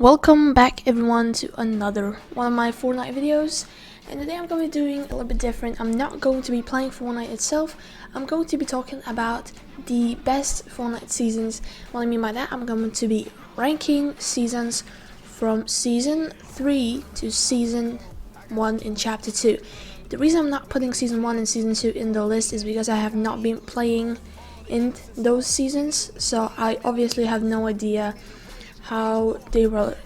Welcome back everyone to another one of my Fortnite videos, and today I'm going to be doing a little bit different. I'm not going to be playing Fortnite itself. I'm going to be talking about the best Fortnite seasons. What I mean by that, I'm going to be ranking seasons from season 3 to season 1 in chapter 2. The reason I'm not putting season 1 and season 2 in the list is because I have not been playing in those seasons, so I obviously have no idea how they were,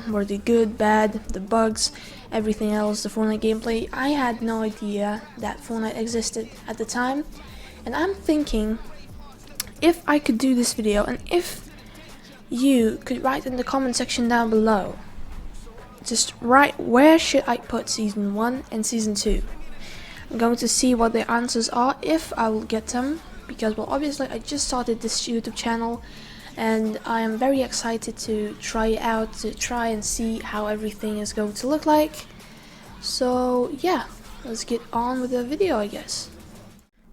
were they good, bad, the bugs, everything else, the Fortnite gameplay. I had no idea that Fortnite existed at the time, and I'm thinking if I could do this video and if you could write in the comment section down below, just write where should I put season 1 and season 2. I'm going to see what the answers are, if I will get them, because well, obviously I just started this YouTube channel and I am very excited to try it out, to try and see how everything is going to look like. So yeah, let's get on with the video, I guess.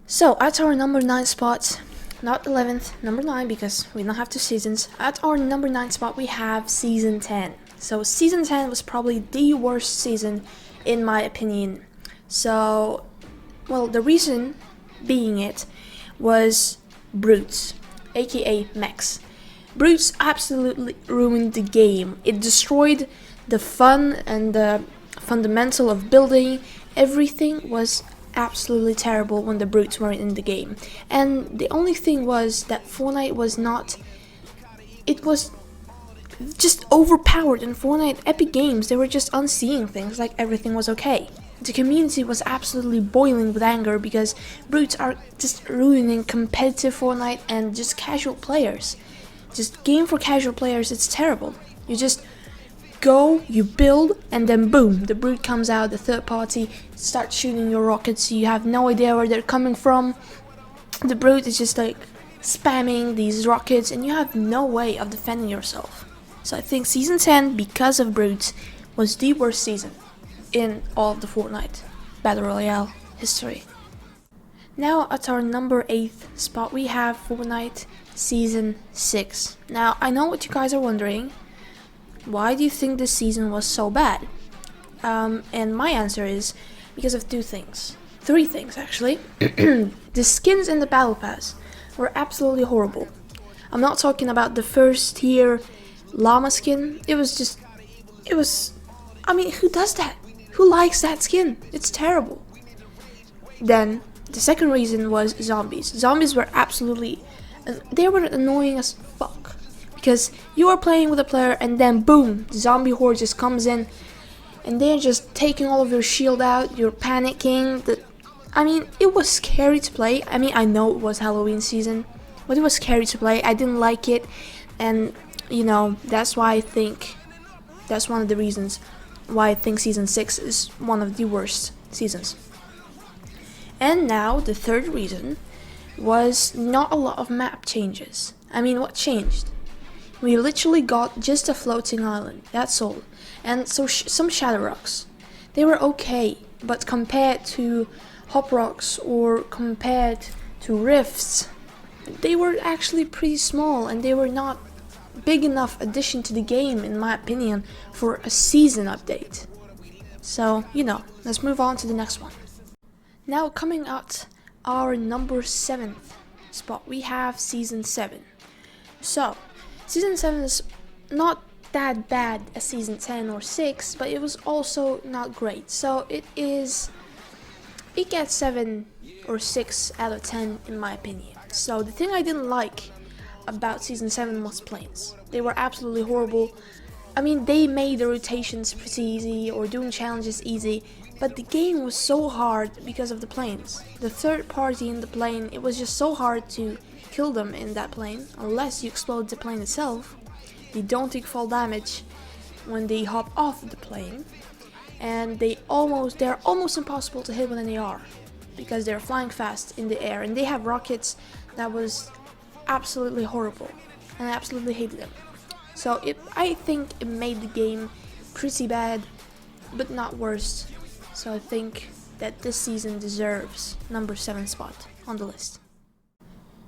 So at our number 9 spot, not 11th, number 9, because we don't have 2 seasons. At our number 9 spot we have season 10. So season 10 was probably the worst season in my opinion. So, well, the reason being it was Brutes, aka Max. Brutes absolutely ruined the game. It destroyed the fun and the fundamental of building. Everything was absolutely terrible when the Brutes weren't in the game. And the only thing was that Fortnite was not... It was just overpowered in Fortnite Epic Games. They were just unseeing things like everything was okay. The community was absolutely boiling with anger because Brutes are just ruining competitive Fortnite and just casual players. Just game for casual players, it's terrible. You just go, you build, and then boom, the Brute comes out, the third party starts shooting your rockets. You have no idea where they're coming from. The Brute is just like spamming these rockets and you have no way of defending yourself. So I think season 10, because of Brutes, was the worst season in all of the Fortnite Battle Royale history. Now at our number 8th spot we have Fortnite Season 6. Now I know what you guys are wondering. Why do you think this season was so bad? And my answer is because of 2 things. 3 things actually. The skins in the Battle Pass were absolutely horrible. I'm not talking about the first tier llama skin. I mean, who does that? Who likes that skin? It's terrible. Then the second reason was zombies. Zombies were absolutely... they were annoying as fuck. Because you are playing with a player and then boom, the zombie horde just comes in and they're just taking all of your shield out, you're panicking. I mean, it was scary to play. I mean, I know it was Halloween season, but it was scary to play. I didn't like it, and you know, that's why I think, that's one of the reasons why I think season 6 is one of the worst seasons. And now the third reason was not a lot of map changes. I mean, what changed? We literally got just a floating island, that's all. And so some shadow rocks. They were okay, but compared to hop rocks or compared to rifts, they were actually pretty small and they were not big enough addition to the game, in my opinion, for a season update. So, you know, let's move on to the next one. Now coming at our number 7th spot, we have season 7. So, season 7 is not that bad as season 10 or 6, but it was also not great. So it gets 7 or 6 out of 10 in my opinion. So the thing I didn't like about season 7 was planes. They were absolutely horrible. I mean, they made the rotations pretty easy or doing challenges easy, but the game was so hard because of the planes. The third party in the plane, it was just so hard to kill them in that plane, unless you explode the plane itself. They don't take fall damage when they hop off the plane, and they're almost impossible to hit with an AR because they're flying fast in the air, and they have rockets that was absolutely horrible, and I absolutely hated them. So I think it made the game pretty bad, but not worse. So I think that this season deserves number 7 spot on the list.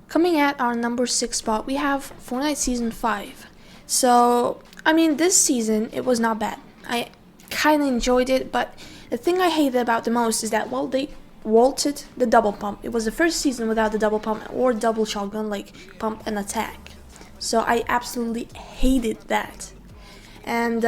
Coming at our number 6 spot, we have Fortnite Season 5. So I mean, this season, it was not bad. I kind of enjoyed it, but the thing I hated about the most is that, well, they vaulted the double pump. It was the first season without the double pump or double shotgun, like pump and attack. So I absolutely hated that. And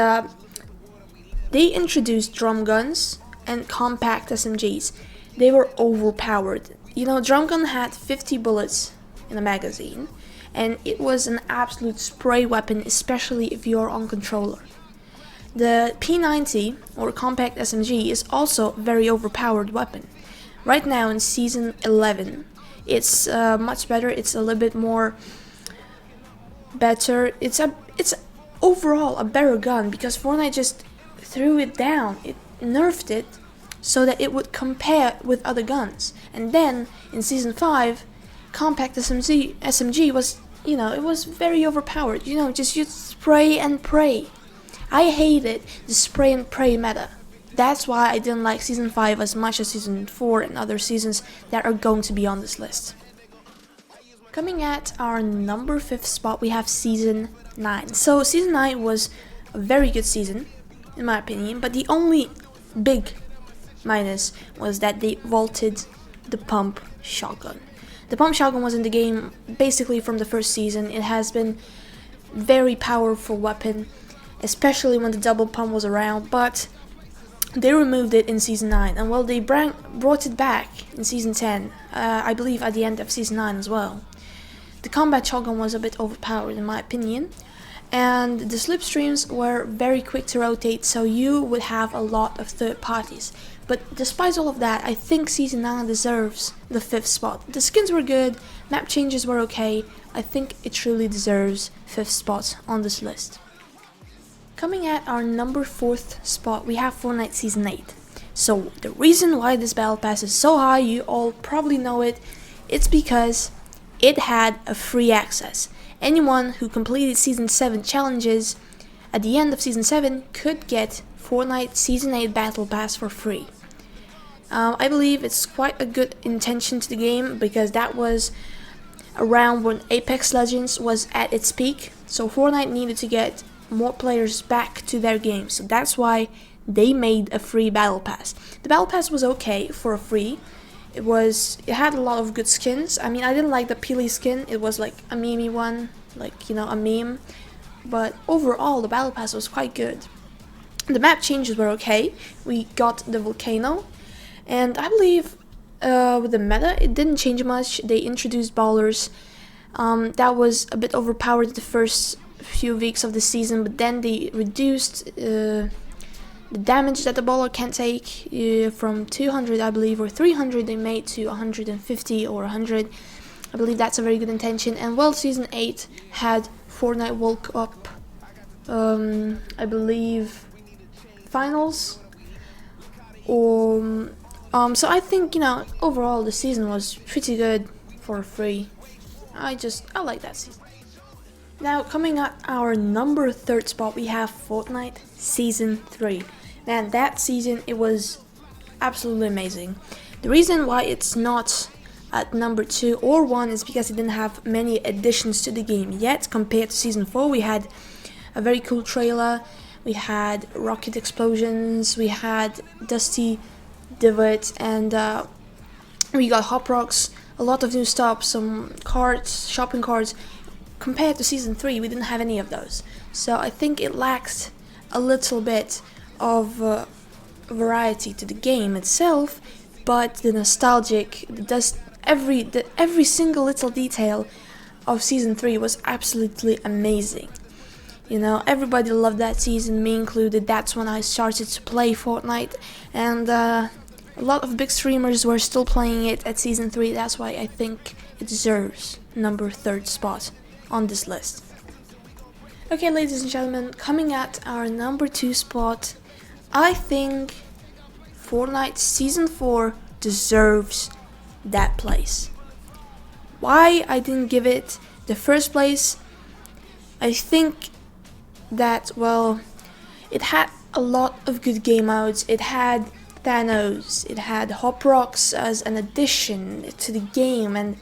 they introduced drum guns and compact SMGs. They were overpowered. You know, drum gun had 50 bullets in a magazine, and it was an absolute spray weapon, especially if you're on controller. The P90 or compact SMG is also a very overpowered weapon. Right now in season 11, it's much better. It's a little bit more better. It's overall a better gun because Fortnite just threw it down. It nerfed it so that it would compare with other guns. And then in season 5, compact SMG was, you know, it was very overpowered. You know, just you spray and pray. I hated the spray and pray meta. That's why I didn't like season 5 as much as season 4 and other seasons that are going to be on this list. Coming at our number 5th spot, we have season 9. So season 9 was a very good season, in my opinion, but the only big minus was that they vaulted the pump shotgun. The pump shotgun was in the game basically from the first season. It has been very powerful weapon, especially when the double pump was around, but they removed it in season 9, and well, they brought it back in season 10, I believe at the end of season 9 as well. The combat shotgun was a bit overpowered in my opinion, and the slipstreams were very quick to rotate, so you would have a lot of third parties. But despite all of that, I think season 9 deserves the 5th spot. The skins were good, map changes were okay. I think it truly deserves 5th spot on this list. Coming at our number 4th spot, we have Fortnite Season 8. So the reason why this battle pass is so high, you all probably know it, it's because it had a free access. Anyone who completed Season 7 challenges at the end of Season 7 could get Fortnite Season 8 Battle Pass for free. I believe it's quite a good intention to the game because that was around when Apex Legends was at its peak. So Fortnite needed to get more players back to their game. So that's why they made a free Battle Pass. The Battle Pass was okay for a free. It had a lot of good skins. I mean, I didn't like the Peely skin. It was like a meme one, like, you know, a meme. But overall, the Battle Pass was quite good. The map changes were okay. We got the volcano. And I believe with the meta, it didn't change much. They introduced ballers. That was a bit overpowered the first few weeks of the season, but then they reduced the damage that the baller can take from 200, I believe, or 300 they made to 150 or 100. I believe that's a very good intention. And well, season 8 had Fortnite World Cup, I believe, finals. So I think, you know, overall the season was pretty good for free. I like that season. Now, coming at our number 3rd spot, we have Fortnite Season 3. Man, that season, it was absolutely amazing. The reason why it's not at number 2 or 1 is because it didn't have many additions to the game yet. Compared to Season 4, we had a very cool trailer, we had rocket explosions, we had Dusty Divot, and we got Hop Rocks, a lot of new stuff, some carts, shopping carts. Compared to Season 3, we didn't have any of those. So I think it lacked a little bit of variety to the game itself, but the nostalgic, every single little detail of Season 3 was absolutely amazing. You know, everybody loved that season, me included. That's when I started to play Fortnite, and a lot of big streamers were still playing it at Season 3. That's why I think it deserves number 3rd spot on this list. Okay, ladies and gentlemen, coming at our number 2 spot, I think Fortnite Season 4 deserves that place. Why I didn't give it the first place? I think that, well, it had a lot of good game modes. It had Thanos, it had Hop Rocks as an addition to the game, and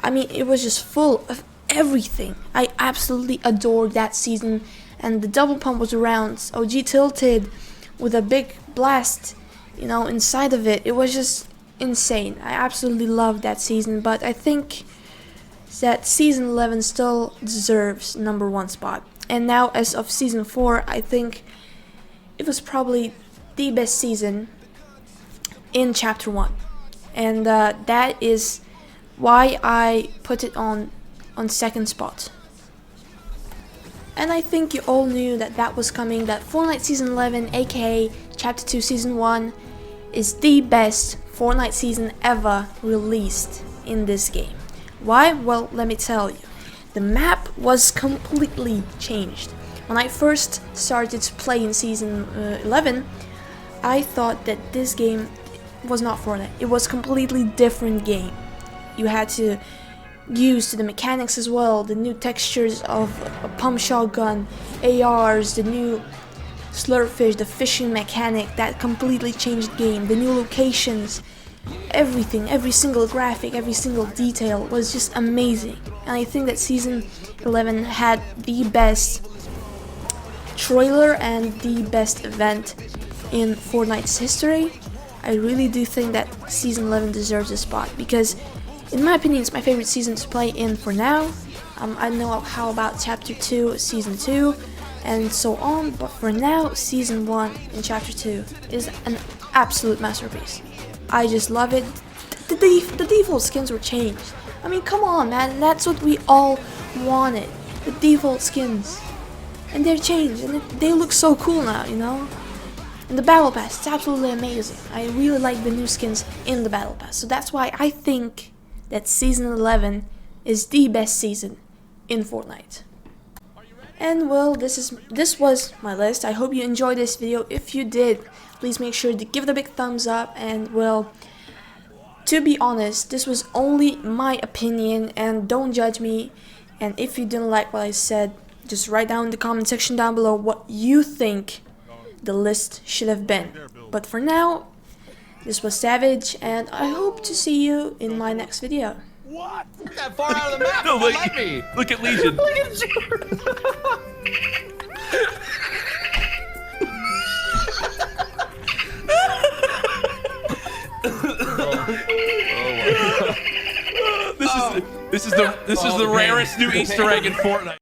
I mean, it was just full of everything. I absolutely adored that season, and the double pump was around. OG tilted with a big blast, you know, inside of it. It was just insane. I absolutely loved that season, but I think that season 11 still deserves #1 spot. And now, as of season 4, I think it was probably the best season in chapter 1, and that is why I put it on second spot. And I think you all knew that that was coming, that Fortnite Season 11, aka Chapter 2 Season 1, is the best Fortnite season ever released in this game. Why? Well, let me tell you. The map was completely changed. When I first started to play in Season 11, I thought that this game was not Fortnite. It was a completely different game. You had to use the mechanics as well, the new textures of a pump shotgun, ARs, the new slurpfish, the fishing mechanic that completely changed the game, the new locations, everything, every single graphic, every single detail was just amazing. And I think that Season 11 had the best trailer and the best event in Fortnite's history. I really do think that Season 11 deserves a spot because, in my opinion, it's my favorite season to play in for now. I don't know how about Chapter 2, Season 2, and so on, but for now, Season 1 and Chapter 2 is an absolute masterpiece. I just love it. The default skins were changed. I mean, come on, man, that's what we all wanted. The default skins. And they're changed, and they look so cool now, you know? And the Battle Pass, it's absolutely amazing. I really like the new skins in the Battle Pass, so that's why I think that Season 11 is the best season in Fortnite. And well, this was my list. I hope you enjoyed this video. If you did, please make sure to give it a big thumbs up. And well, to be honest, this was only my opinion, and don't judge me. And if you didn't like what I said, just write down in the comment section down below what you think the list should have been. But for now, this was Savage, and I hope to see you in my next video. What? That far out of the map? No, Don't let me. Look at Legion. Look at Jordan. This is the rarest new Easter egg in Fortnite.